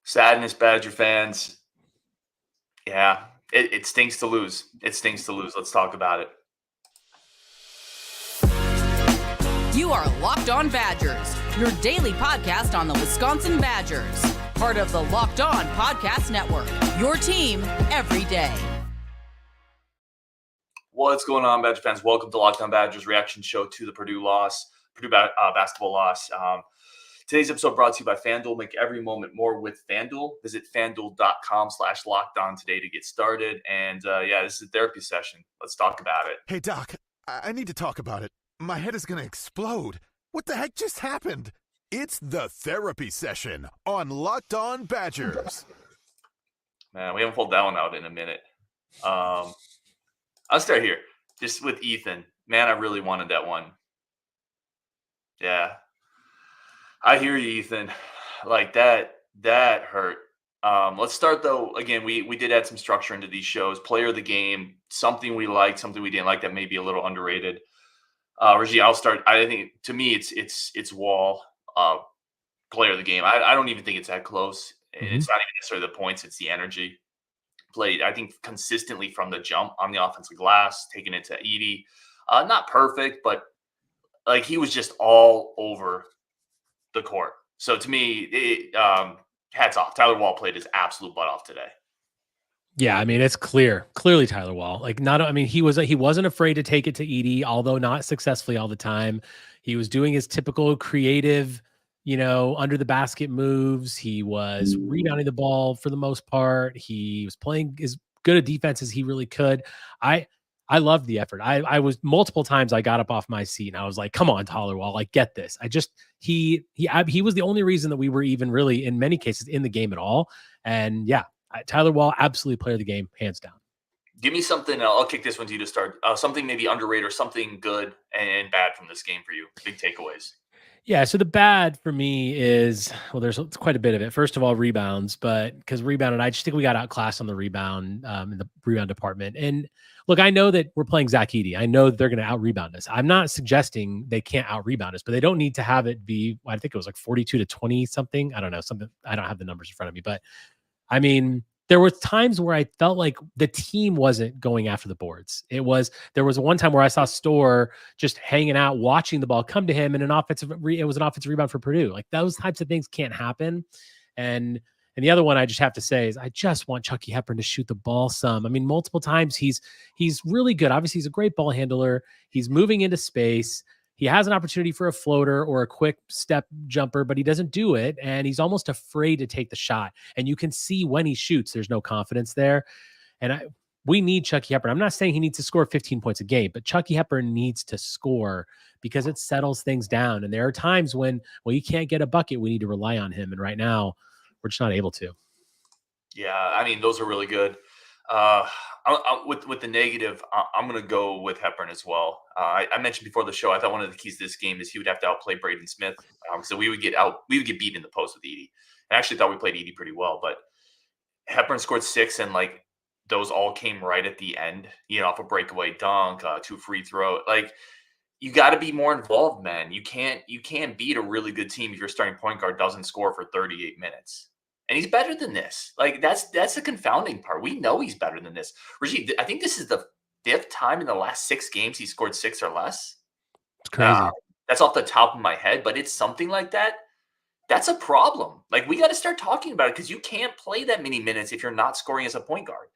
Sadness, Badger fans. Yeah, it stinks to lose. It stinks to lose. Let's talk about it. You are Locked On Badgers, your daily podcast on the Wisconsin Badgers. Part of the Locked On Podcast Network, your team every day. What's going on, Badger fans? Welcome to Locked On Badgers reaction show to the Purdue basketball loss. Today's episode brought to you by FanDuel. Make every moment more with FanDuel. Visit FanDuel.com/lockedon today to get started. And this is a therapy session. Let's talk about it. Hey, Doc, I need to talk about it. My head is going to explode. What the heck just happened? It's the therapy session on Locked On Badgers. Man, we haven't pulled that one out in a minute. I'll start here. Just with Ethan. Man, I really wanted that one. Yeah. I hear you, Ethan. Like that hurt. Let's start though. Again, we did add some structure into these shows. Player of the game, something we liked, something we didn't like that may be a little underrated. Reggie, I'll start. I think to me it's Wahl, player of the game. I don't even think it's that close. Mm-hmm. It's not even necessarily the points, it's the energy. Played, I think, consistently from the jump on the offensive glass, taking it to Edey. Not perfect, but like he was just all over the court. So to me, hats off. Tyler Wahl played his absolute butt off today. Yeah, I mean, it's clearly Tyler Wahl. He wasn't afraid to take it to Edey, although not successfully all the time. He was doing his typical creative, under the basket moves. He was rebounding the ball for the most part. He was playing as good a defense as he really could. I loved the effort. I was multiple times I got up off my seat and I was like, come on, Tyler Wahl, like get this. He was the only reason that we were even really in many cases in the game at all. And yeah, Tyler Wahl, absolutely player of the game, hands down. Give me something. I'll kick this one to you to start. Something maybe underrated or something good and bad from this game for you. Big takeaways. Yeah, so the bad for me is, there's quite a bit of it. First of all, rebounds, but because rebounded, I just think we got outclassed on the rebound in the rebound department. And look, I know that we're playing Zach Edey. I know that they're going to out-rebound us. I'm not suggesting they can't out-rebound us, but they don't need to have it be, I think it was like 42-20 something. I don't know, something. I don't have the numbers in front of me, but I mean, there were times where I felt like the team wasn't going after the boards. There was one time where I saw Storr just hanging out, watching the ball come to him, and it was an offensive rebound for Purdue. Like those types of things can't happen. And the other one I just have to say is I just want Chucky Hepburn to shoot the ball some. I mean, multiple times he's really good. Obviously, he's a great ball handler. He's moving into space. He has an opportunity for a floater or a quick step jumper, but he doesn't do it. And he's almost afraid to take the shot. And you can see when he shoots, there's no confidence there. And we need Chucky Hepburn. I'm not saying he needs to score 15 points a game, but Chucky Hepburn needs to score because it settles things down. And there are times when you can't get a bucket, we need to rely on him. And right now, we're just not able to. Yeah, I mean, those are really good. With the negative, I'm going to go with Hepburn as well. I mentioned before the show, I thought one of the keys to this game is he would have to outplay Braden Smith. So we would get beat in the post with Edey. I actually thought we played Edey pretty well, but Hepburn scored 6, and like those all came right at the end. Off a breakaway dunk, 2 free throw. Like you got to be more involved, man. You can't beat a really good team if your starting point guard doesn't score for 38 minutes. And he's better than this. Like that's the confounding part. We know he's better than this. Rajiv, I think this is the 5th time in the last 6 games he scored 6 or less. It's crazy. That's off the top of my head, but it's something like that. That's a problem. Like we got to start talking about it because you can't play that many minutes if you're not scoring as a point guard.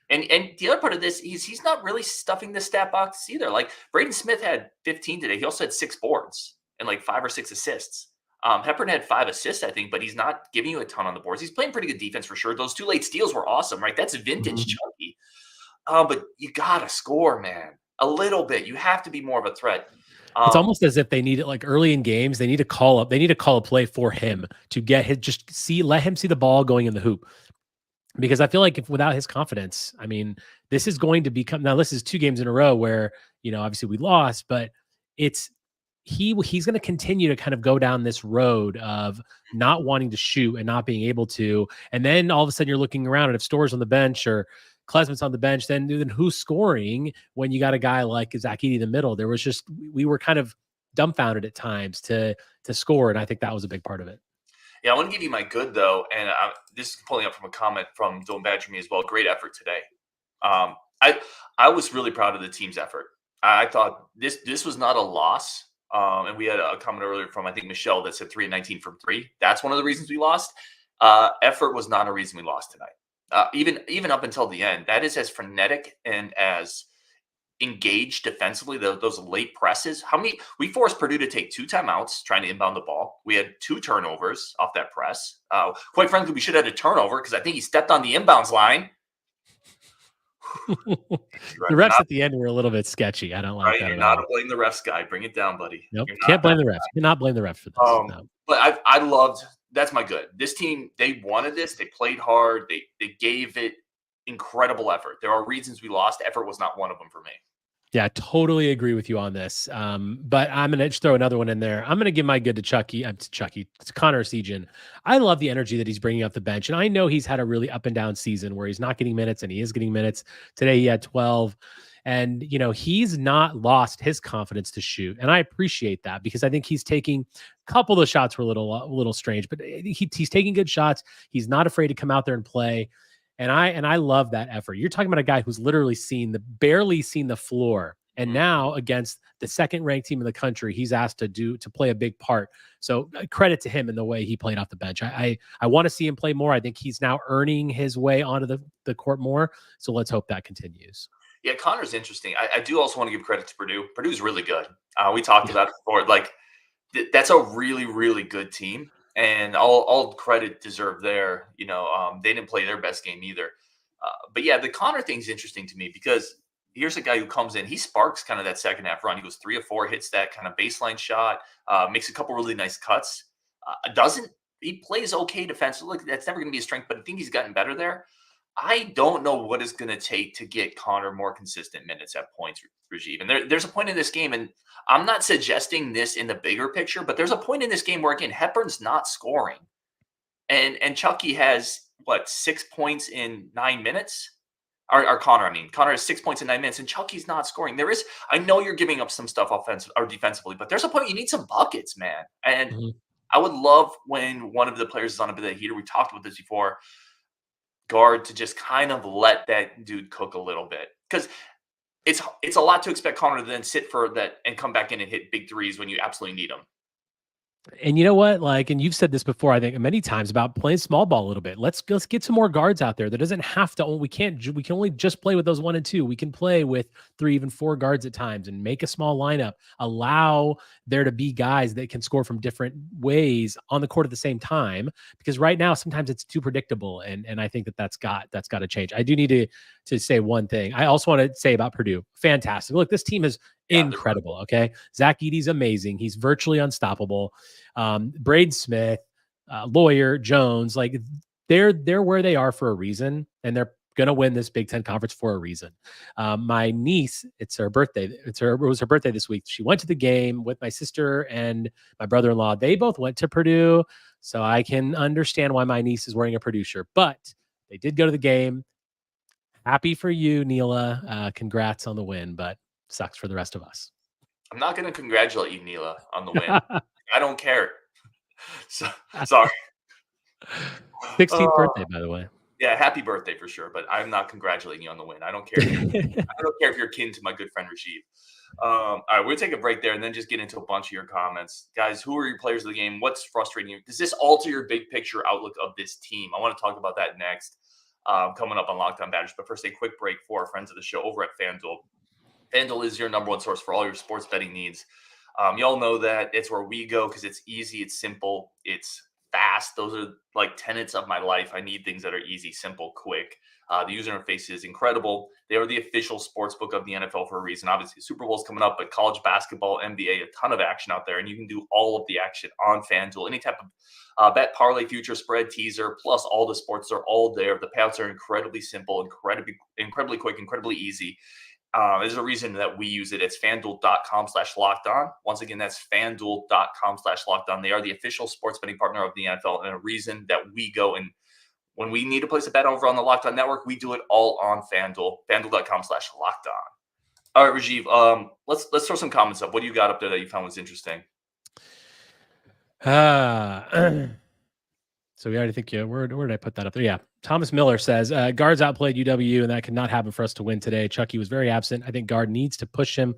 And the other part of this is he's not really stuffing the stat box either. Like Braden Smith had 15 today. He also had 6 boards and like 5 or 6 assists. Hepburn had 5 assists, I think, but he's not giving you a ton on the boards. He's playing pretty good defense for sure. Those 2 late steals were awesome, right? That's vintage Chucky. But you got to score, man, a little bit. You have to be more of a threat. It's almost as if they need it like early in games. They need to call a play for him to get let him see the ball going in the hoop. Because I feel like without his confidence, I mean, this is going to become, now this is 2 games in a row where, obviously we lost, but he's going to continue to kind of go down this road of not wanting to shoot and not being able to. And then all of a sudden you're looking around, and if Storr's on the bench or Klesmit's on the bench, then who's scoring when you got a guy like Zach Edey in the middle? We were kind of dumbfounded at times to score. And I think that was a big part of it. Yeah, I want to give you my good, though, and this is pulling up from a comment from Don't Badger Me as well. Great effort today. I was really proud of the team's effort. I thought this was not a loss. And we had a comment earlier from, I think, Michelle that said 3 and 19 from 3. That's one of the reasons we lost. Effort was not a reason we lost tonight. Even up until the end, that is as frenetic and as engaged defensively. Those late presses. We forced Purdue to take 2 timeouts trying to inbound the ball. We had 2 turnovers off that press. Quite frankly, we should have had a turnover because I think he stepped on the inbounds line. The refs at the end were a little bit sketchy. I don't like that. You're not to blame the refs, guy. Bring it down, buddy. Nope. Can't blame the refs. Cannot blame the refs for this. No. But I loved. That's my good. This team, they wanted this. They played hard. They gave it incredible effort. There are reasons we lost. Effort was not one of them for me. Yeah, I totally agree with you on this. But I'm going to just throw another one in there. I'm going to give my good to Chucky. It's Connor Sejan. I love the energy that he's bringing off the bench. And I know he's had a really up and down season where he's not getting minutes and he is getting minutes. Today he had 12. And, he's not lost his confidence to shoot. And I appreciate that because I think he's taking a couple of the shots were a little strange, but he's taking good shots. He's not afraid to come out there and play. And I love that effort. You're talking about a guy who's literally barely seen the floor. And now against the second ranked team in the country, he's asked to play a big part. So credit to him in the way he played off the bench. I want to see him play more. I think he's now earning his way onto the court more. So let's hope that continues. Yeah, Connor's interesting. I do also want to give credit to Purdue. Purdue's really good. We talked about it before. Like that's a really, really good team. And all credit deserved there. They didn't play their best game either. But yeah, the Connor thing's interesting to me because here's a guy who comes in. He sparks kind of that second half run. He goes 3 of 4, hits that kind of baseline shot, makes a couple really nice cuts. He plays okay defensively. That's never going to be a strength, but I think he's gotten better there. I don't know what it's going to take to get Connor more consistent minutes at points, Rajiv. And there's a point in this game, and I'm not suggesting this in the bigger picture, but there's a point in this game where, again, Hepburn's not scoring. And Chucky has, 6 points in 9 minutes? Or Connor, Connor has 6 points in 9 minutes, and Chucky's not scoring. I know you're giving up some stuff offensive or defensively, but there's a point you need some buckets, man. And I would love when one of the players is on a bit of a heater. We talked about this before. Gard to just kind of let that dude cook a little bit because it's a lot to expect Connor to then sit for that and come back in and hit big threes when you absolutely need them. And you know what? And you've said this before, I think many times about playing small ball a little bit. Let's get some more guards out there. That doesn't have to. We can only just play with those 1 and 2. We can play with 3, even 4 guards at times, and make a small lineup. Allow there to be guys that can score from different ways on the court at the same time. Because right now, sometimes it's too predictable, and I think that's got to change. I do need to say one thing. I also want to say about Purdue, fantastic. Look, this team is incredible. Okay. Zach Edey's amazing. He's virtually unstoppable. Braid Smith, Lawyer, Jones, they're where they are for a reason, and they're going to win this Big Ten conference for a reason. My niece, it's her birthday. It was her birthday this week. She went to the game with my sister and my brother-in-law. They both went to Purdue. So I can understand why my niece is wearing a Purdue shirt, but they did go to the game. Happy for you, Neela. Congrats on the win, but sucks for the rest of us. I'm not going to congratulate you, Neela, on the win. I don't care. So, sorry. 16th birthday, by the way. Yeah, happy birthday for sure. But I'm not congratulating you on the win. I don't care. I don't care if you're kin to my good friend Rajiv. All right, we'll take a break there and then just get into a bunch of your comments. Guys, who are your players of the game? What's frustrating you? Does this alter your big picture outlook of this team? I want to talk about that next, coming up on Locked On Badgers. But first, a quick break for our friends of the show over at FanDuel. FanDuel is your number one source for all your sports betting needs. Y'all know that it's where we go because it's easy, it's simple, it's fast. Those are tenets of my life. I need things that are easy, simple, quick. The user interface is incredible. They are the official sports book of the NFL for a reason. Obviously, Super Bowl's coming up, but college basketball, NBA, a ton of action out there, and you can do all of the action on FanDuel. Any type of bet, parlay, future, spread, teaser, plus all the sports are all there. The payouts are incredibly simple, incredibly quick, incredibly easy. There's a reason that we use it. It's FanDuel.com/lockedon. Once again, that's FanDuel.com/lockedon. They are the official sports betting partner of the NFL, and a reason that we go and when we need to place a bet over on the Locked On Network, we do it all on FanDuel. FanDuel.com/lockedon. All right, Rajiv. Let's throw some comments up. What do you got up there that you found was interesting? So we already think, where did I put that up there? Yeah. Thomas Miller says, guards outplayed UW, and that could not happen for us to win today. Chucky was very absent. I think guard needs to push him,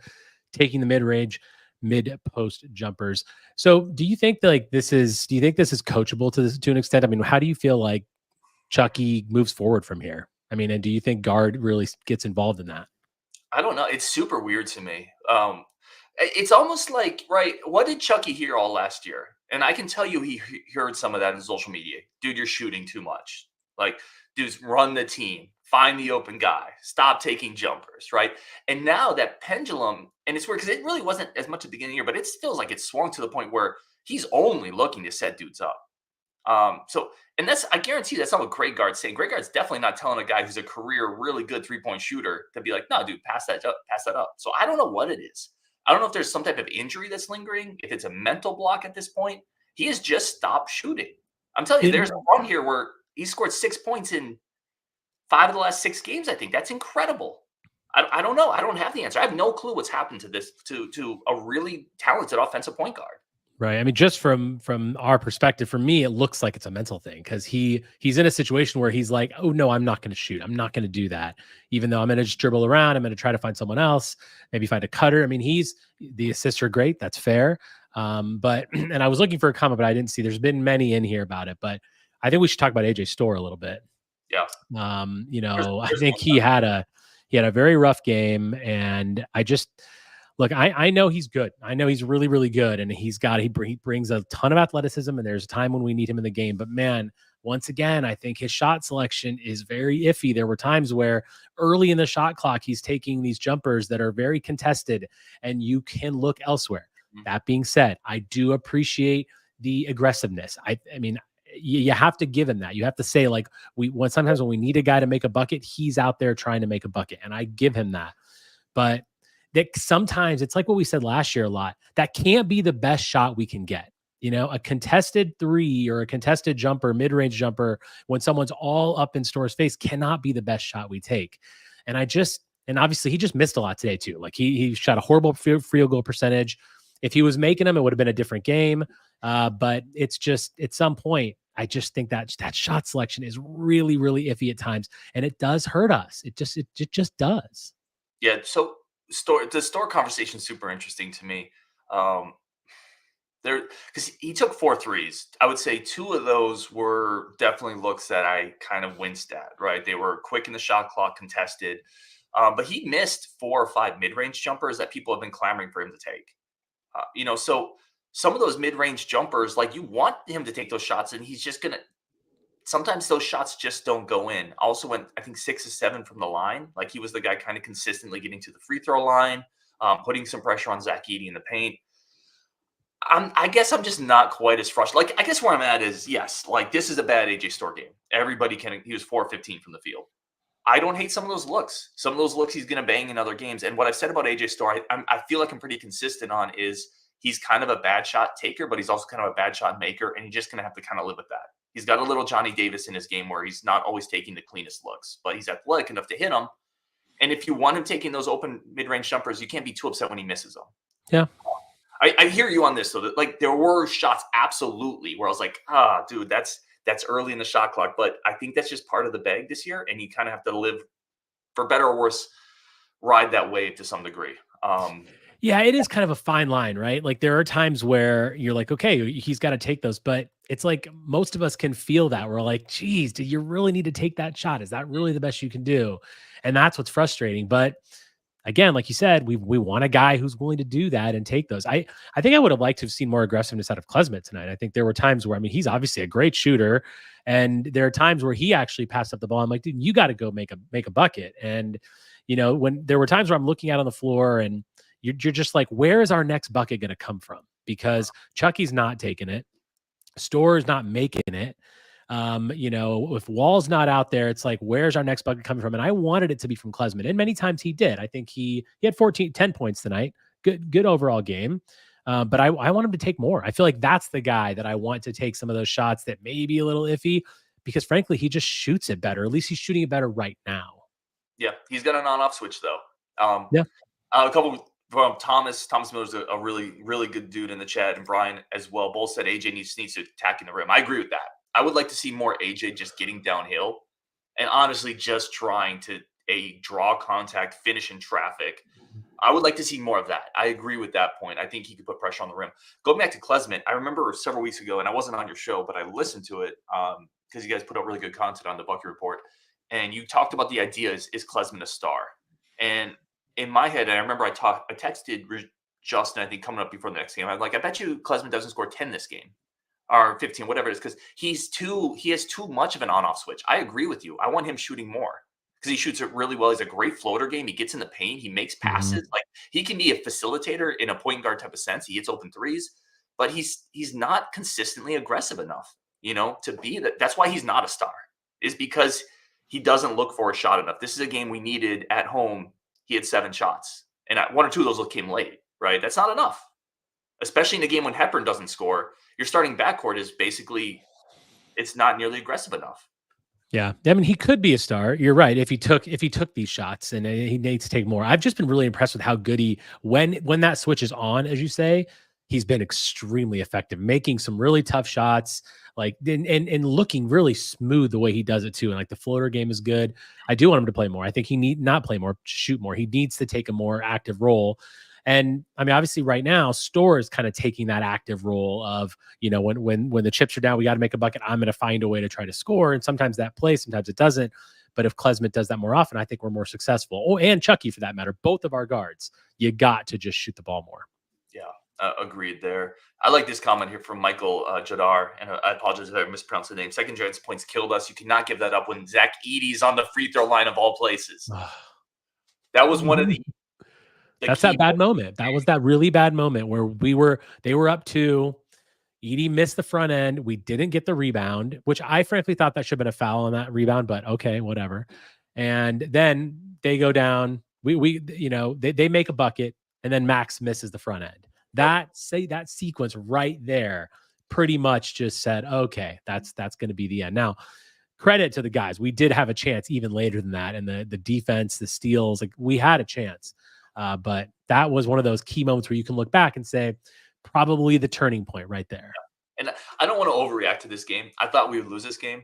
taking the mid-range, mid-post jumpers. So do you think that this is coachable to an extent? I mean, how do you feel like Chucky moves forward from here? I mean, and do you think guard really gets involved in that? I don't know. It's super weird to me. It's almost like, right, what did Chucky hear all last year? And I can tell you he heard some of that in social media. Dude, you're shooting too much. Like, dudes, run the team. Find the open guy. Stop taking jumpers, right? And now that pendulum, and it's weird because it really wasn't as much at the beginning of the year, but it feels like it's swung to the point where he's only looking to set dudes up. And I guarantee that's not what Greg Gard's saying. Greg Gard's definitely not telling a guy who's a career really good 3-point shooter to be like, no, dude, pass that up. So I don't know what it is. I don't know if there's some type of injury that's lingering, if it's a mental block at this point. He has just stopped shooting. I'm telling you, there's a run here where he scored 6 points in 5 of the last 6 games, I think. That's incredible. I don't know. I don't have the answer. I have no clue what's happened to this, to a really talented offensive point guard. Right. I mean, just from our perspective, for me, it looks like it's a mental thing because he's in a situation where he's like, oh, no, I'm not going to shoot. I'm not going to do that. Even though I'm going to just dribble around, I'm going to try to find someone else, maybe find a cutter. I mean, the assists are great. That's fair. But and I was looking for a comment, but I didn't see. There's been many in here about it. But I think we should talk about AJ Storr a little bit. Yeah. I think he had a very rough game, and look, I know he's good. I know he's really, really good, and he brings a ton of athleticism, and there's a time when we need him in the game. But man, once again, I think his shot selection is very iffy. There were times where early in the shot clock, he's taking these jumpers that are very contested, and you can look elsewhere. Mm-hmm. That being said, I do appreciate the aggressiveness. I mean, you have to give him that. You have to say, like, sometimes when we need a guy to make a bucket, he's out there trying to make a bucket, and I give him that. But that sometimes it's like what we said last year a lot. That can't be the best shot we can get. A contested 3 or a contested jumper, mid-range jumper, when someone's all up in Storr's face, cannot be the best shot we take. And obviously he just missed a lot today too. Like he shot a horrible field goal percentage. If he was making them, it would have been a different game. But it's just at some point, I just think that shot selection is really, really iffy at times, and it does hurt us. It just does. Yeah. So the Storr conversation is super interesting to me. Because he took 4 threes. I would say 2 of those were definitely looks that I kind of winced at, right? They were quick in the shot clock, contested. But he missed 4 or 5 mid-range jumpers that people have been clamoring for him to take. So some of those mid-range jumpers, like, you want him to take those shots, and he's just going to – sometimes those shots just don't go in. Also went, I think, 6 or 7 from the line. Like, he was the guy kind of consistently getting to the free throw line, putting some pressure on Zach Edey in the paint. I guess I'm just not quite as frustrated. Like, I guess where I'm at is, yes, like, this is a bad AJ Storr game. He was 4-15 from the field. I don't hate some of those looks. Some of those looks he's going to bang in other games. And what I've said about AJ Storr, I feel like I'm pretty consistent on is he's kind of a bad shot taker, but he's also kind of a bad shot maker. And you're just going to have to kind of live with that. He's got a little Johnny Davis in his game where he's not always taking the cleanest looks, but he's athletic enough to hit them. And if you want him taking those open mid-range jumpers, you can't be too upset when he misses them. Yeah. I hear you on this, though. Like, there were shots absolutely where I was like, dude, that's early in the shot clock. But I think that's just part of the bag this year, and you kind of have to live, for better or worse, ride that wave to some degree. Yeah, it is kind of a fine line, right? Like, there are times where you're like, okay, he's got to take those, but it's like most of us can feel that. We're like, geez, do you really need to take that shot? Is that really the best you can do? And that's what's frustrating. But again, like you said, we want a guy who's willing to do that and take those. I think I would have liked to have seen more aggressiveness out of Klesmit tonight. I think there were times where, I mean, he's obviously a great shooter, and there are times where he actually passed up the ball. I'm like, dude, you got to go make a bucket. And when there were times where I'm looking out on the floor and you're just like, where is our next bucket going to come from? Because Chucky's not taking it, Storr is not making it. If Wahl's not out there, it's like, where's our next bucket coming from? And I wanted it to be from Klesmit, and many times he did. I think he had 10 points tonight. Good overall game. But I want him to take more. I feel like that's the guy that I want to take some of those shots that may be a little iffy, because frankly, he just shoots it better. At least he's shooting it better right now. Yeah. He's got an on-off switch though. A couple from Thomas Miller's a really, really good dude in the chat, and Brian as well. Both said AJ needs to attack in the rim. I agree with that. I would like to see more AJ just getting downhill and honestly just trying to draw contact, finish in traffic. I would like to see more of that. I agree with that point. I think he could put pressure on the rim. Going back to Klesmit, I remember several weeks ago, and I wasn't on your show, but I listened to it because you guys put out really good content on the Bucky Report. And you talked about the idea, is Klesmit a star? And in my head, I remember I texted Justin, I think, coming up before the next game. I'm like, I bet you Klesmit doesn't score 10 this game or 15, whatever it is, because he has too much of an on-off switch. I agree with you. I want him shooting more, because he shoots it really well. He's a great floater game. He gets in the paint. He makes passes. Like, he can be a facilitator in a point guard type of sense. He hits open threes, but he's not consistently aggressive enough, to be that. That's why he's not a star, is because he doesn't look for a shot enough. This is a game we needed at home. He had 7 shots, and 1 or 2 of those came late, right? That's not enough, especially in a game when Hepburn doesn't score. Your starting backcourt is basically, it's not nearly aggressive enough. Yeah, I mean, he could be a star. You're right. If he took these shots, and he needs to take more. I've just been really impressed with how good he, when that switch is on, as you say, he's been extremely effective, making some really tough shots, like and looking really smooth the way he does it too. And like the floater game is good. I do want him to play more. I think he need not play more, shoot more. He needs to take a more active role. And I mean, obviously right now, Storr is kind of taking that active role of, when the chips are down, we got to make a bucket. I'm going to find a way to try to score. And sometimes that plays, sometimes it doesn't. But if Klesmit does that more often, I think we're more successful. Oh, and Chucky for that matter, both of our guards, you got to just shoot the ball more. Yeah, agreed there. I like this comment here from Michael Jadar, and I apologize if I mispronounced the name. Second chance points killed us. You cannot give that up when Zach Edey's on the free throw line of all places. That was one of the that's that bad moment. That was that really bad moment where they were up 2. Edey missed the front end. We didn't get the rebound, which I frankly thought that should have been a foul on that rebound, but okay, whatever. And then they go down. They make a bucket, and then Max misses the front end. That sequence right there pretty much just said, okay, that's going to be the end. Now, credit to the guys. We did have a chance even later than that. And the defense, the steals, like we had a chance. But that was one of those key moments where you can look back and say, probably the turning point right there. And I don't want to overreact to this game. I thought we would lose this game.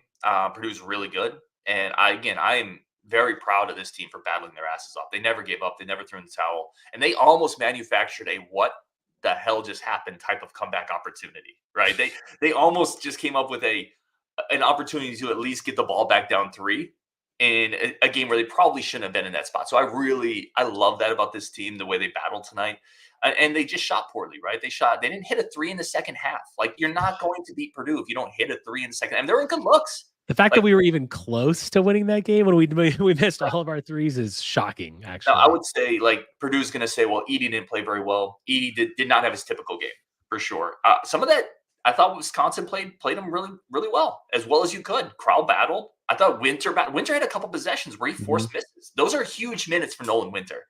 Purdue's really good. And I am very proud of this team for battling their asses off. They never gave up. They never threw in the towel. And they almost manufactured a what the hell just happened type of comeback opportunity, right? They almost just came up with an opportunity to at least get the ball back down 3 in a game where they probably shouldn't have been in that spot. So I love that about this team, the way they battled tonight. And they just shot poorly, right? They didn't hit a 3 in the second half. Like, you're not going to beat Purdue if you don't hit a 3 in the second half. And there were good looks. The fact that we were even close to winning that game when we missed all of our threes is shocking, actually. No, I would say, like, Purdue's going to say, well, Edey didn't play very well. Edey did not have his typical game, for sure. Some of that, I thought Wisconsin played them really, really well as you could. Crowd battled. I thought Winter had a couple possessions where he forced misses. Those are huge minutes for Nolan Winter.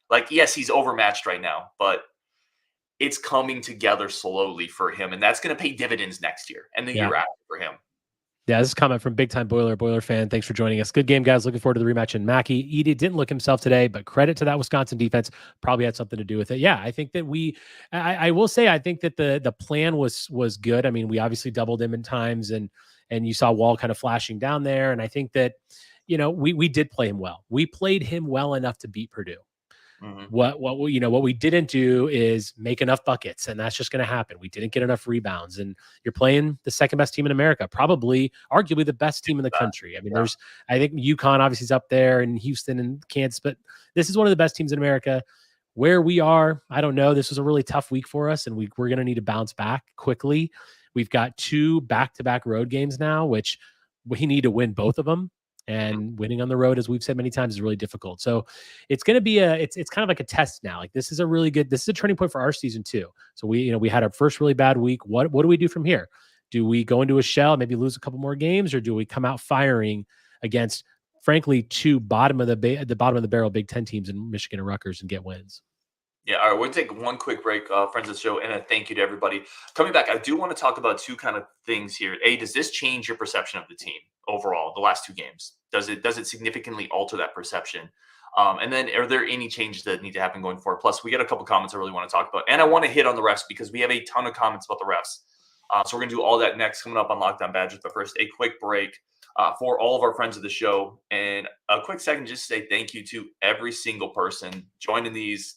Like, yes, he's overmatched right now, but it's coming together slowly for him, and that's going to pay dividends next year and the year after for him. Yeah, this is a comment from Big Time Boiler fan. Thanks for joining us. Good game, guys. Looking forward to the rematch in Mackey. Edey didn't look himself today, but credit to that Wisconsin defense. Probably had something to do with it. Yeah, I think that I will say, I think that the plan was good. I mean, we obviously doubled him in times, and you saw Wahl kind of flashing down there. And I think that, we did play him well. We played him well enough to beat Purdue. What we didn't do is make enough buckets, and that's just going to happen. We didn't get enough rebounds, and you're playing the second best team in America, arguably the best team in the country. I mean, I think UConn obviously is up there, and Houston and Kansas, but this is one of the best teams in America. Where we are, I don't know. This was a really tough week for us, and we're going to need to bounce back quickly. We've got 2 back-to-back road games now, which we need to win both of them. And winning on the road, as we've said many times, is really difficult. So it's going to be it's kind of like a test now. Like, this is a turning point for our season too. So we had our first really bad week. What do we do from here? Do we go into a shell, maybe lose a couple more games, or do we come out firing against, frankly, 2 bottom of the barrel Big Ten teams in Michigan and Rutgers and get wins? Yeah, all right, we'll take one quick break, friends of the show, and a thank you to everybody. Coming back, I do want to talk about 2 kind of things here. Does this change your perception of the team overall, the last 2 games? Does it significantly alter that perception? And then are there any changes that need to happen going forward? Plus, we got a couple comments I really want to talk about. And I want to hit on the refs because we have a ton of comments about the refs. So we're going to do all that next, coming up on Locked On Badgers. But first, a quick break for all of our friends of the show. And a quick second just to say thank you to every single person joining these,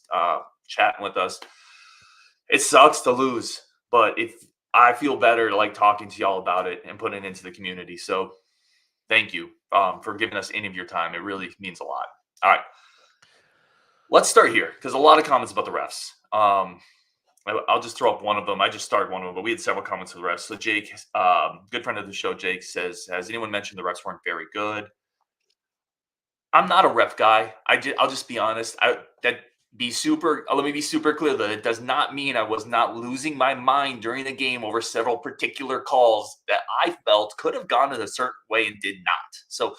chatting with us. It sucks to lose, but if I feel better like talking to y'all about it and putting it into the community. So thank you for giving us any of your time. It really means a lot. All right. Let's start here because a lot of comments about the refs. I'll just throw up one of them. I just started one of them, but we had several comments for the refs. So Jake, good friend of the show, Jake says, has anyone mentioned the refs weren't very good? I'm not a ref guy. I'll just be honest. Let me be super clear that it does not mean I was not losing my mind during the game over several particular calls that I felt could have gone in a certain way and did not. So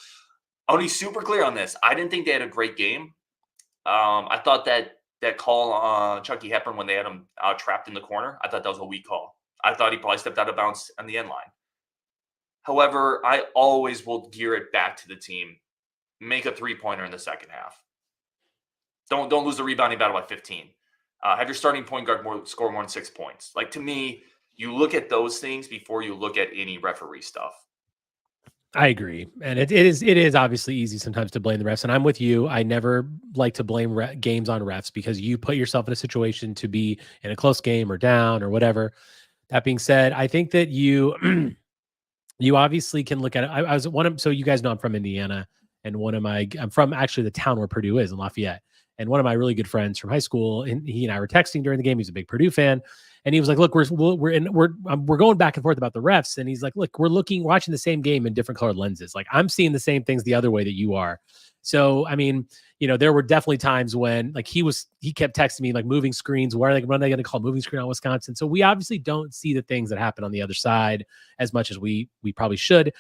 I want to be super clear on this. I didn't think they had a great game. I thought that call on Chucky Hepburn when they had him trapped in the corner, I thought that was a weak call. I thought he probably stepped out of bounds on the end line. However, I always will gear it back to the team. Make a three-pointer in the second half. Don't lose the rebounding battle by 15. Have your starting point guard score more than 6 points. Like, to me, you look at those things before you look at any referee stuff. I agree. And it is obviously easy sometimes to blame the refs. And I'm with you. I never like to blame games on refs because you put yourself in a situation to be in a close game or down or whatever. That being said, I think that you obviously can look at it. So you guys know I'm from Indiana, and I'm from actually the town where Purdue is, in Lafayette. And one of my really good friends from high school, and he and I were texting during the game. He's a big Purdue fan. And he was like, look, we're going back and forth about the refs. And he's like, look, we're watching the same game in different colored lenses. Like, I'm seeing the same things the other way that you are. So, I mean, there were definitely times when like he kept texting me like moving screens. When are they going to call moving screen on Wisconsin? So we obviously don't see the things that happen on the other side as much as we probably should.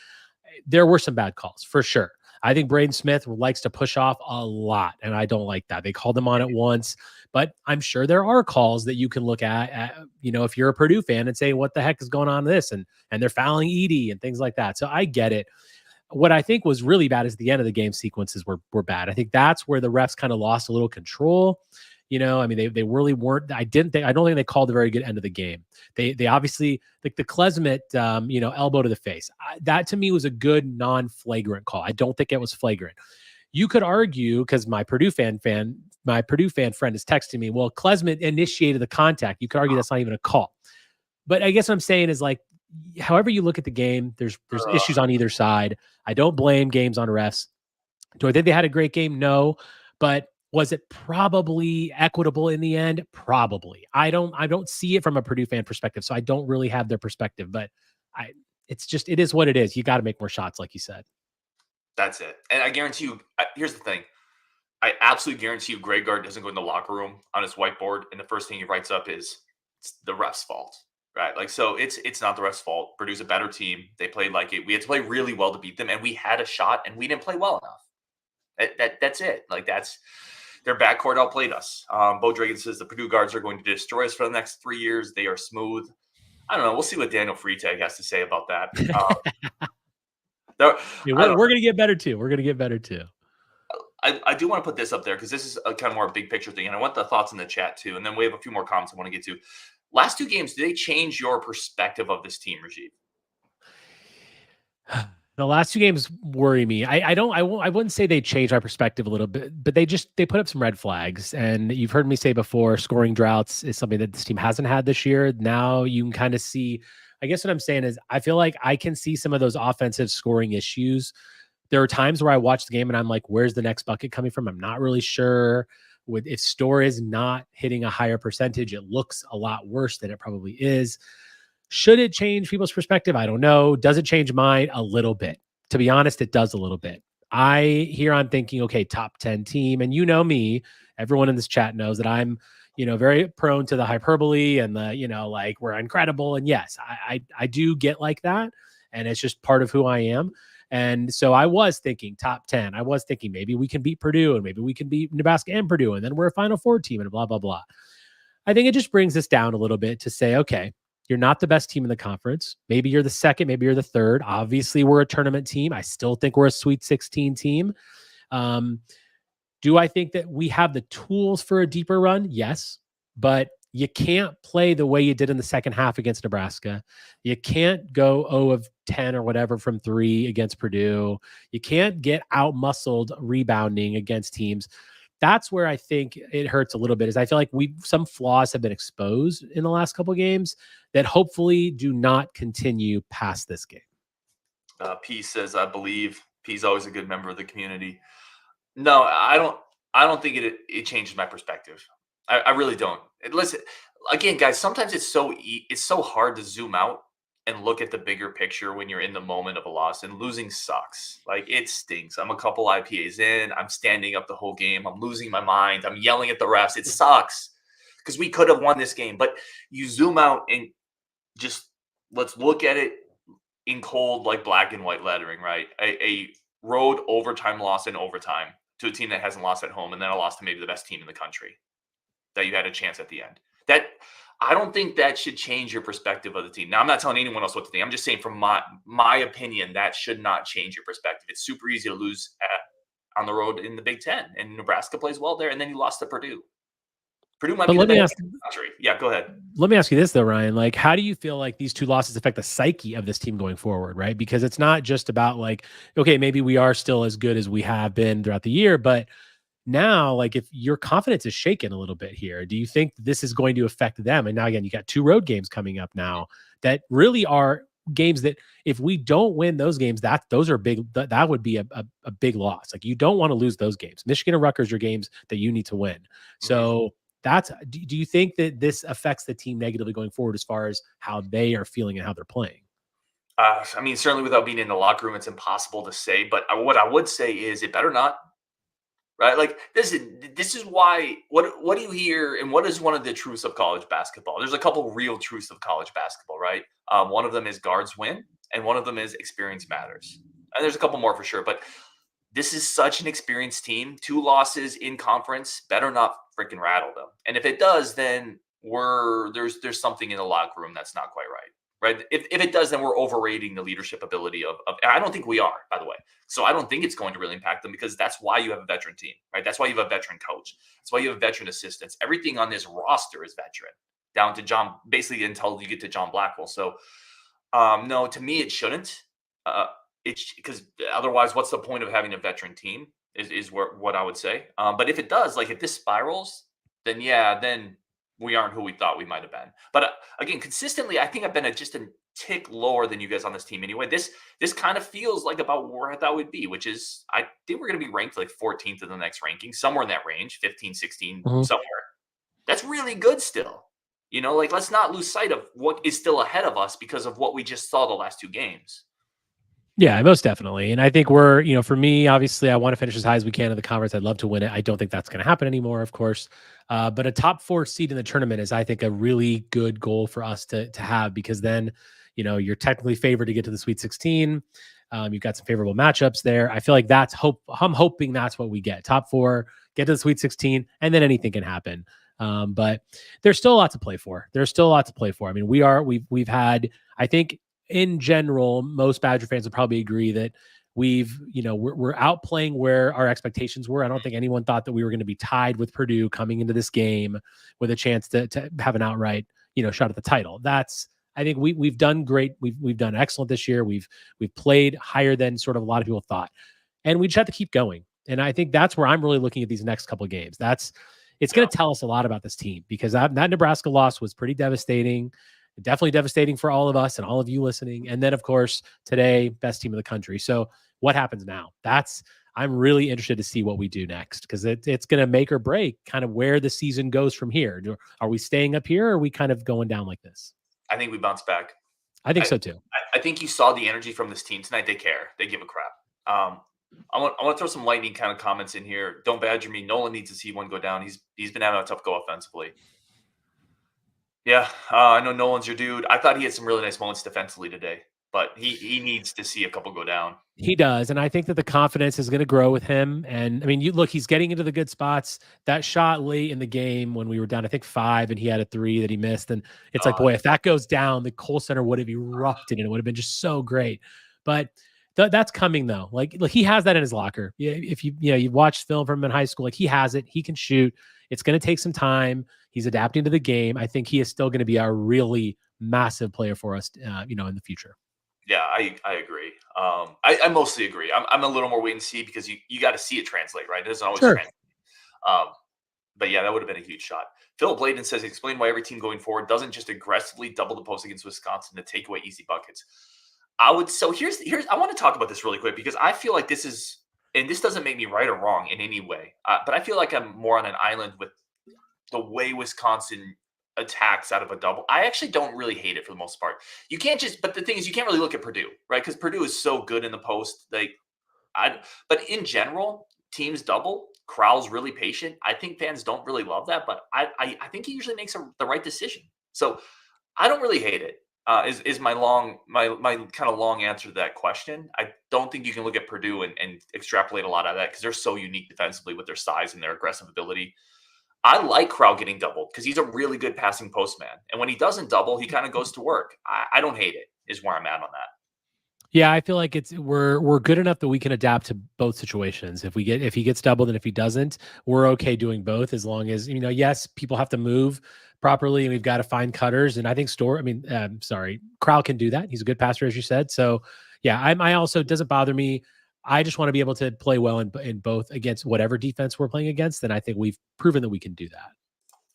There were some bad calls for sure. I think Braden Smith likes to push off a lot, and I don't like that. They called him on it once, but I'm sure there are calls that you can look at if you're a Purdue fan and say, what the heck is going on in this? And they're fouling Edey and things like that. So I get it. What I think was really bad is the end of the game sequences were bad. I think that's where the refs kind of lost a little control. I mean, they really weren't. I don't think they called a very good end of the game. They obviously, like the Klesmet, elbow to the face. That to me was a good non-flagrant call. I don't think it was flagrant. You could argue, because my Purdue fan friend is texting me, well, Klesmet initiated the contact. You could argue that's not even a call. But I guess what I'm saying is, like, however you look at the game, there's issues on either side. I don't blame games on refs. Do I think they had a great game? No. But was it probably equitable in the end? Probably. I don't see it from a Purdue fan perspective, so I don't really have their perspective. But it is what it is. You got to make more shots, like you said. That's it. And I guarantee you, here's the thing. I absolutely guarantee you Greg Gard doesn't go in the locker room on his whiteboard, and the first thing he writes up is it's the ref's fault, right? Like, so it's not the ref's fault. Purdue's a better team. They played like it. We had to play really well to beat them, and we had a shot, and we didn't play well enough. That's it. Like, that's their backcourt outplayed us. Bo Dragan says the Purdue guards are going to destroy us for the next 3 years. They are smooth. I don't know. We'll see what Daniel Freitag has to say about that. We're going to get better too. We're going to get better too. I do want to put this up there because this is a kind of more big picture thing, and I want the thoughts in the chat too. And then we have a few more comments I want to get to. Last two games, did they change your perspective of this team, Rajiv? The last two games worry me. I wouldn't say they changed my perspective a little bit, but they put up some red flags. And you've heard me say before, scoring droughts is something that this team hasn't had this year. Now you can kind of see, I guess what I'm saying is I feel like I can see some of those offensive scoring issues. There are times where I watch the game and I'm like, where's the next bucket coming from? I'm not really sure. If Store is not hitting a higher percentage, it looks a lot worse than it probably is. Should it change people's perspective? I don't know. Does it change mine? A little bit. To be honest, it does a little bit. I'm thinking, okay, top 10 team. And you know me, everyone in this chat knows that I'm, very prone to the hyperbole and the, like we're incredible. And yes, I do get like that. And it's just part of who I am. And so I was thinking top 10. I was thinking maybe we can beat Purdue and maybe we can beat Nebraska and Purdue. And then we're a Final Four team and blah, blah, blah. I think it just brings us down a little bit to say, okay, you're not the best team in the conference. Maybe you're the second, maybe you're the third. Obviously, we're a tournament team. I still think we're a Sweet 16 team. Do I think that we have the tools for a deeper run? Yes. But You can't play the way you did in the second half against Nebraska. You can't go 0 of 10 or whatever from 3 against Purdue. You can't get out-muscled rebounding against teams. That's where I think it hurts a little bit, is I feel like some flaws have been exposed in the last couple of games that hopefully do not continue past this game. P says, I believe. P's always a good member of the community. No, I don't think it changes my perspective. I really don't. Listen, again, guys, sometimes it's so hard to zoom out and look at the bigger picture when you're in the moment of a loss, and losing sucks. Like, it stinks. I'm a couple IPAs in. I'm standing up the whole game. I'm losing my mind. I'm yelling at the refs. It sucks because we could have won this game. But you zoom out and just let's look at it in cold, like black and white lettering, right? A road overtime loss in overtime to a team that hasn't lost at home, and then a loss to maybe the best team in the country that you had a chance at the end. That, I don't think that should change your perspective of the team. Now, I'm not telling anyone else what to think. I'm just saying, from my opinion, that should not change your perspective. It's super easy to lose on the road in the Big Ten, and Nebraska plays well there, and then you lost to Purdue. Purdue might be the best team in the country. Yeah, go ahead. Let me ask you this, though, Ryan. Like, how do you feel like these 2 losses affect the psyche of this team going forward, right? Because it's not just about, like, okay, maybe we are still as good as we have been throughout the year, but now, like, if your confidence is shaken a little bit here, do you think this is going to affect them? And now, again, you got 2 road games coming up now that really are games that, if we don't win those games, those are big. That would be a big loss. Like, you don't want to lose those games. Michigan and Rutgers are games that you need to win. So do you think that this affects the team negatively going forward as far as how they are feeling and how they're playing? I mean, certainly without being in the locker room, it's impossible to say. But what I would say is, it better not. Right? Like, this is why, what do you hear, and what is one of the truths of college basketball? There's a couple real truths of college basketball, right? One of them is guards win, and one of them is experience matters. And there's a couple more for sure, but this is such an experienced team. 2 losses in conference better not freaking rattle them. And if it does, then there's something in the locker room that's not quite right. Right? If it does, then we're overrating the leadership ability of and I don't think we are, by the way. So I don't think it's going to really impact them, because that's why you have a veteran team, right? That's why you have a veteran coach. That's why you have veteran assistants. Everything on this roster is veteran, down to John, basically until you get to John Blackwell. So no, to me, it shouldn't. It's because otherwise, what's the point of having a veteran team is what I would say. But if it does, like, if this spirals, then yeah, then we aren't who we thought we might have been. But again, consistently, I think I've been just a tick lower than you guys on this team anyway. This kind of feels like about where I thought we'd be, which is, I think we're going to be ranked like 14th in the next ranking, somewhere in that range, 15, 16, somewhere. That's really good still. You know, like, let's not lose sight of what is still ahead of us because of what we just saw the last 2 games. Yeah, most definitely. And I think we're, for me, obviously, I want to finish as high as we can in the conference. I'd love to win it. I don't think that's going to happen anymore, of course. But a top 4 seed in the tournament is, I think, a really good goal for us to have, because then, you're technically favored to get to the Sweet 16. You've got some favorable matchups there. I feel like I'm hoping that's what we get. Top 4, get to the Sweet 16, and then anything can happen. But there's still a lot to play for. I mean, we've had, I think, in general, most Badger fans would probably agree that we're outplaying where our expectations were. I don't think anyone thought that we were going to be tied with Purdue coming into this game with a chance to have an outright, shot at the title. I think we've done great. We've done excellent this year. We've played higher than sort of a lot of people thought, and we just have to keep going. And I think that's where I'm really looking at these next couple of games. It's going to tell us a lot about this team, because that Nebraska loss was pretty devastating. Definitely devastating for all of us and all of you listening. And then, of course, today, best team in the country. So what happens now? I'm really interested to see what we do next, because it's going to make or break kind of where the season goes from here. Are we staying up here, or are we kind of going down like this? I think we bounce back. I think so too. I think you saw the energy from this team tonight. They care. They give a crap. I want to throw some lightning kind of comments in here. Don't badger me. Nolan needs to see one go down. He's been having a tough go offensively. Yeah, I know Nolan's your dude. I thought he had some really nice moments defensively today, but he needs to see a couple go down. He does, and I think that the confidence is going to grow with him. And I mean, he's getting into the good spots. That shot late in the game when we were down, I think 5, and he had a 3 that he missed. And it's like, boy, if that goes down, the Kohl Center would have erupted, and it would have been just so great. But That's coming though. Like he has that in his locker. Yeah, if you watch film from him in high school, like he has it. He can shoot. It's going to take some time. He's adapting to the game. I think he is still going to be a really massive player for us, in the future. Yeah, I agree. I mostly agree. I'm a little more wait and see because you got to see it translate, right? It doesn't always translate. But yeah, that would have been a huge shot. Philip Bladen says, explain why every team going forward doesn't just aggressively double the post against Wisconsin to take away easy buckets. I want to talk about this really quick because I feel like this is, and this doesn't make me right or wrong in any way, but I feel like I'm more on an island with the way Wisconsin attacks out of a double. I actually don't really hate it for the most part. You can't just, but the thing is, you can't really look at Purdue, right? Because Purdue is so good in the post. But in general, teams double. Crowell's really patient. I think fans don't really love that, but I think he usually makes the right decision. So I don't really hate it. Is my kind of long answer to that question. I don't think you can look at Purdue and extrapolate a lot out of that because they're so unique defensively with their size and their aggressive ability. I like Crowell getting doubled because he's a really good passing postman. And when he doesn't double, he kind of goes to work. I don't hate it, is where I'm at on that. Yeah, I feel like we're good enough that we can adapt to both situations. If he gets doubled and if he doesn't, we're okay doing both as long as, yes, people have to move properly and we've got to find cutters. And I think Crowell can do that. He's a good passer, as you said. So yeah, I also, it doesn't bother me. I just want to be able to play well in both against whatever defense we're playing against. And I think we've proven that we can do that.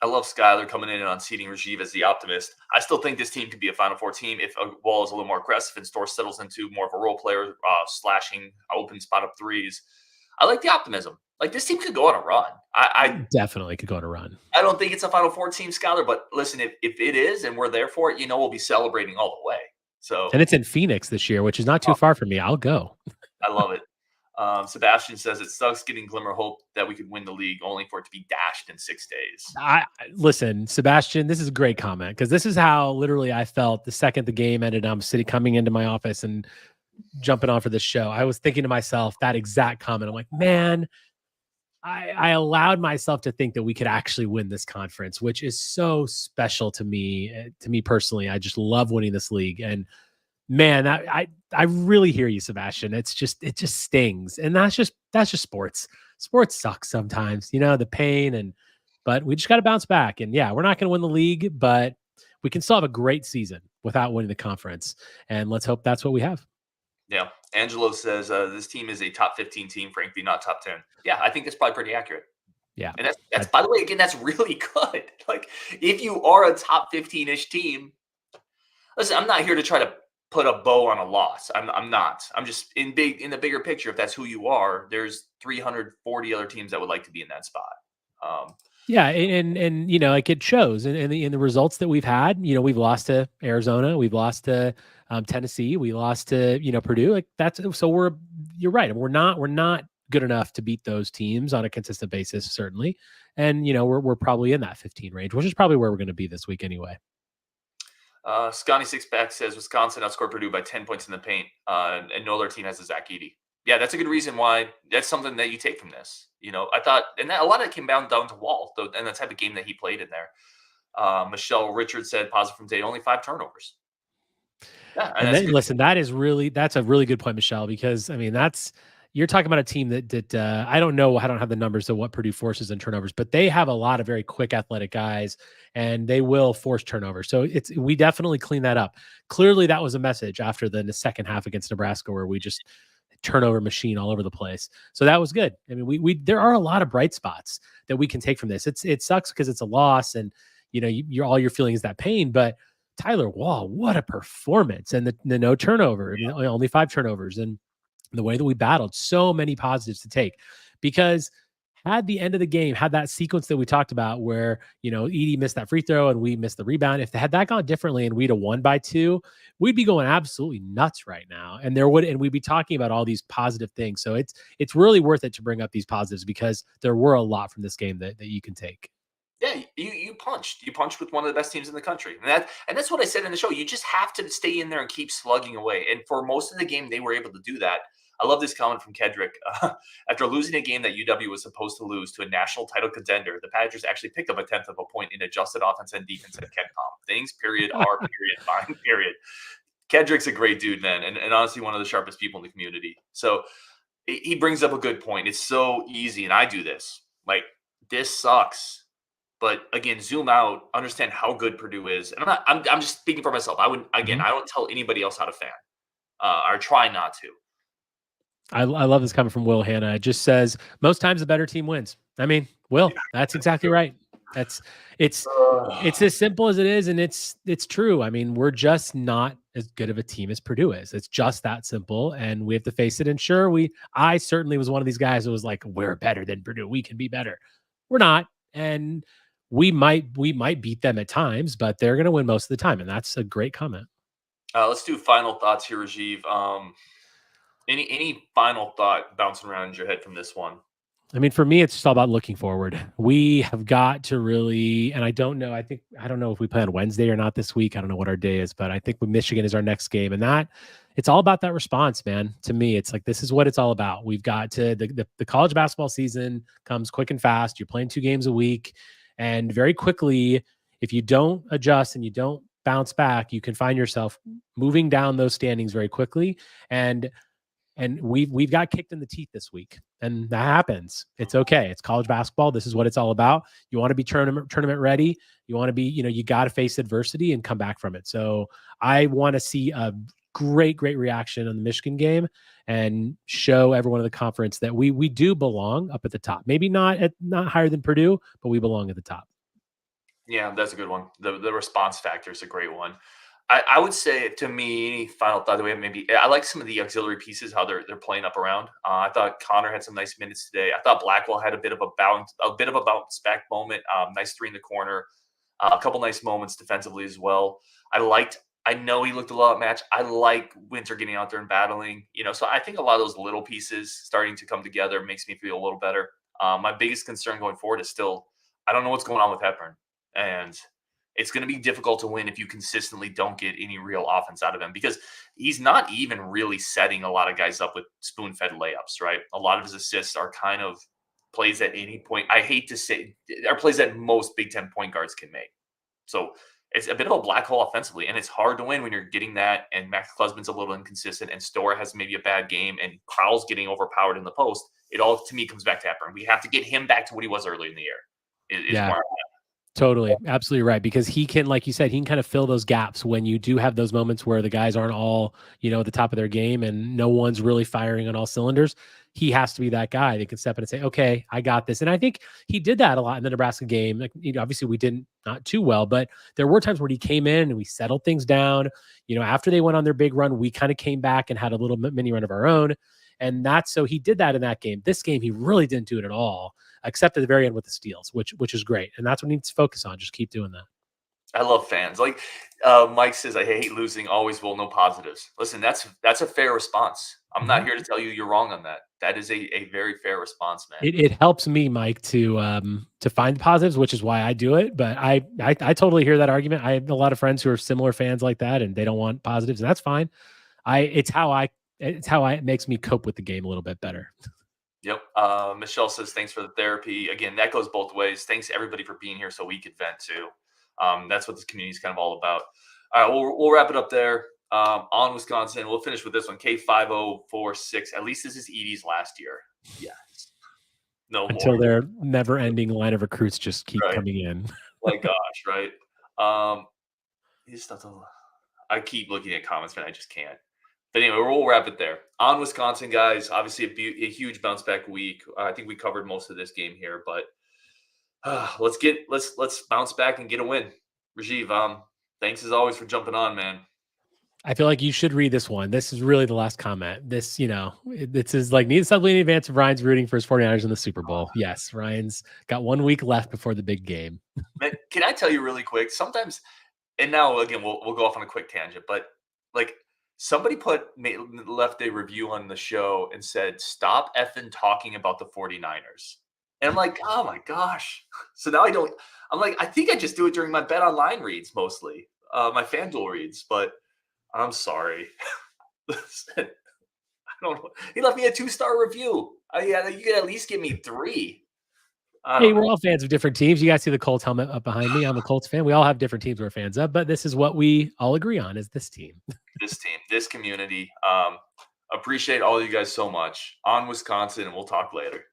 I love Skyler coming in on seating Rajiv as the optimist. I still think this team could be a Final Four team if Wahl is a little more aggressive and Storr settles into more of a role player, slashing, open spot up threes. I like the optimism. Like this team could go on a run. I definitely could go on a run. I don't think it's a Final Four team, Skyler, but listen, if it is and we're there for it, we'll be celebrating all the way. So, and it's in Phoenix this year, which is not too far from me. I'll go. I love it. Sebastian says it sucks getting glimmer hope that we could win the league only for it to be dashed in 6 days. Listen, Sebastian, this is a great comment because this is how literally I felt the second the game ended. I'm coming into my office and jumping on for this show. I was thinking to myself that exact comment. I'm like, man, I allowed myself to think that we could actually win this conference, which is so special to me. To me personally, I just love winning this league. And man, I really hear you, Sebastian. It just stings. And that's just sports. Sports sucks sometimes, the pain but we just got to bounce back. And yeah, we're not going to win the league, but we can still have a great season without winning the conference. And let's hope that's what we have. Yeah. Angelo says this team is a top 15 team, frankly, not top 10. Yeah, I think that's probably pretty accurate. Yeah. And that's by the way, again, that's really good. Like if you are a top 15-ish team, listen, I'm not here to try to put a bow on a loss. I'm not. I'm just in the bigger picture. If that's who you are, there's 340 other teams that would like to be in that spot. Yeah, and like it shows in the results that we've had. We've lost to Arizona, we've lost to Tennessee, we lost to Purdue. Like you're right. We're not good enough to beat those teams on a consistent basis, certainly. And we're probably in that 15 range, which is probably where we're going to be this week anyway. Scotty Sixpack says Wisconsin outscored Purdue by 10 points in the paint, and no other team has a Zach Edey. Yeah, that's a good reason why. That's something that you take from this. I thought, and that a lot of it came down to Wahl, though, and the type of game that he played in there. Michelle Richards said positive from today, only 5 turnovers. Yeah, and then listen, that's a really good point, Michelle, because you're talking about a team that I don't have the numbers of what Purdue forces in turnovers, but they have a lot of very quick athletic guys and they will force turnovers. So we definitely clean that up. Clearly that was a message after the second half against Nebraska where we just turnover machine all over the place. So that was good. There are a lot of bright spots that we can take from this. It sucks because it's a loss and all you're feeling is that pain, but Tyler Wahl, what a performance. And the no turnover, only 5 turnovers. And the way that we battled, so many positives to take, because had the end of the game, had that sequence that we talked about where, Edey missed that free throw and we missed the rebound. If had that gone differently and we'd have won by 2, we'd be going absolutely nuts right now. And we'd be talking about all these positive things. So it's really worth it to bring up these positives because there were a lot from this game that you can take. Yeah, you punched with one of the best teams in the country. And that's what I said in the show. You just have to stay in there and keep slugging away. And for most of the game, they were able to do that. I love this comment from Kedrick. After losing a game that UW was supposed to lose to a national title contender, the Badgers actually picked up a 10th of a point in adjusted offense and defense at KenPom. Things, period, are, period, fine, period. Kedrick's a great dude, man, and honestly one of the sharpest people in the community. So he brings up a good point. It's so easy, and I do this. Like, this sucks. But again, zoom out, understand how good Purdue is. And I'm just speaking for myself. I don't tell anybody else how to fan. Or try not to. I love this coming from Will Hanna. It just says most times the better team wins. I mean, Will, that's exactly right. It's as simple as it is, and it's true. I mean, we're just not as good of a team as Purdue is. It's just that simple, and we have to face it. And sure, I certainly was one of these guys who was like, we're better than Purdue. We can be better. We're not, and we might beat them at times, but they're going to win most of the time, and that's a great comment. Let's do final thoughts here, Rajiv. Any final thought bouncing around in your head from this one? I mean, for me, it's just all about looking forward. We have got to really, and I don't know if we play on Wednesday or not this week. I don't know what our day is, but I think Michigan is our next game. And it's all about that response, man. To me, it's like, this is what it's all about. We've got to, the college basketball season comes quick and fast. You're playing 2 games a week. And very quickly, if you don't adjust and you don't bounce back, you can find yourself moving down those standings very quickly. And we've got kicked in the teeth this week, and that happens. It's okay. It's college basketball. This is what it's all about. You want to be tournament ready. You want to be, you got to face adversity and come back from it. So I want to see a great reaction on the Michigan game and show everyone in the conference that we do belong up at the top. Maybe not higher than Purdue, but we belong at the top. Yeah, that's a good one. The response factor is a great one. I would say, to me, any final thought that we have, maybe I like some of the auxiliary pieces, how they're playing up around. I thought Connor had some nice minutes today. I thought Blackwell had a bit of a bounce back moment. Nice 3 in the corner, a couple nice moments defensively as well. I know he looked a lot match. I like Winter getting out there and battling. So I think a lot of those little pieces starting to come together makes me feel a little better. My biggest concern going forward is still, I don't know what's going on with Hepburn, and it's going to be difficult to win if you consistently don't get any real offense out of him, because he's not even really setting a lot of guys up with spoon-fed layups, right? A lot of his assists are kind of plays at any point. I hate to say, are plays that most Big Ten point guards can make. So it's a bit of a black hole offensively, and it's hard to win when you're getting that, and Max Klusman's a little inconsistent, and Storer has maybe a bad game, and Crowell's getting overpowered in the post. It all, to me, comes back to Hepburn. We have to get him back to what he was early in the year. Totally. Absolutely right. Because he can, like you said, he can kind of fill those gaps when you do have those moments where the guys aren't all, at the top of their game and no one's really firing on all cylinders. He has to be that guy that can step in and say, okay, I got this. And I think he did that a lot in the Nebraska game. Like, obviously we didn't, not too well, but there were times where he came in and we settled things down. After they went on their big run, we kind of came back and had a little mini run of our own. And so he did that in that game. This game, he really didn't do it at all, except at the very end with the steals, which is great. And that's what he needs to focus on. Just keep doing that. I love fans. Like Mike says, I hate losing, always will, no positives. Listen, that's a fair response. I'm not here to tell you you're wrong on that. That is a very fair response, man. It helps me, Mike, to find positives, which is why I do it. But I totally hear that argument. I have a lot of friends who are similar fans like that, and they don't want positives, and that's fine. It's how it makes me cope with the game a little bit better. Yep. Michelle says, thanks for the therapy. Again, that goes both ways. Thanks everybody for being here so we could vent too. That's what this community is kind of all about. All right, we'll wrap it up there. On Wisconsin, we'll finish with this one. K5046. At least this is Edey's last year. Yes. No Until more. their never-ending line of recruits just keep coming in. My gosh, right? I keep looking at comments, man. I just can't. But anyway, we'll wrap it there. On Wisconsin, guys, obviously a huge bounce back week. I think we covered most of this game here, but let's bounce back and get a win. Rajiv, thanks as always for jumping on, man. I feel like you should read this one. This is really the last comment. This is like needs something in advance of Ryan's rooting for his 49ers in the Super Bowl. Yes, Ryan's got 1 week left before the big game. Man, can I tell you really quick? Sometimes, and now again, we'll go off on a quick tangent, but like somebody left a review on the show and said, "Stop effing talking about the 49ers." And I'm like, oh my gosh. So now I think I just do it during my Bet Online reads mostly, my FanDuel reads, but I'm sorry. Listen, I don't know. He left me a 2-star review. You could at least give me 3. Hey, we're all fans of different teams. You guys see the Colts helmet up behind me. I'm a Colts fan. We all have different teams we're fans of, but this is what we all agree on is this team. this team, this community. Appreciate all you guys so much. On Wisconsin, and we'll talk later.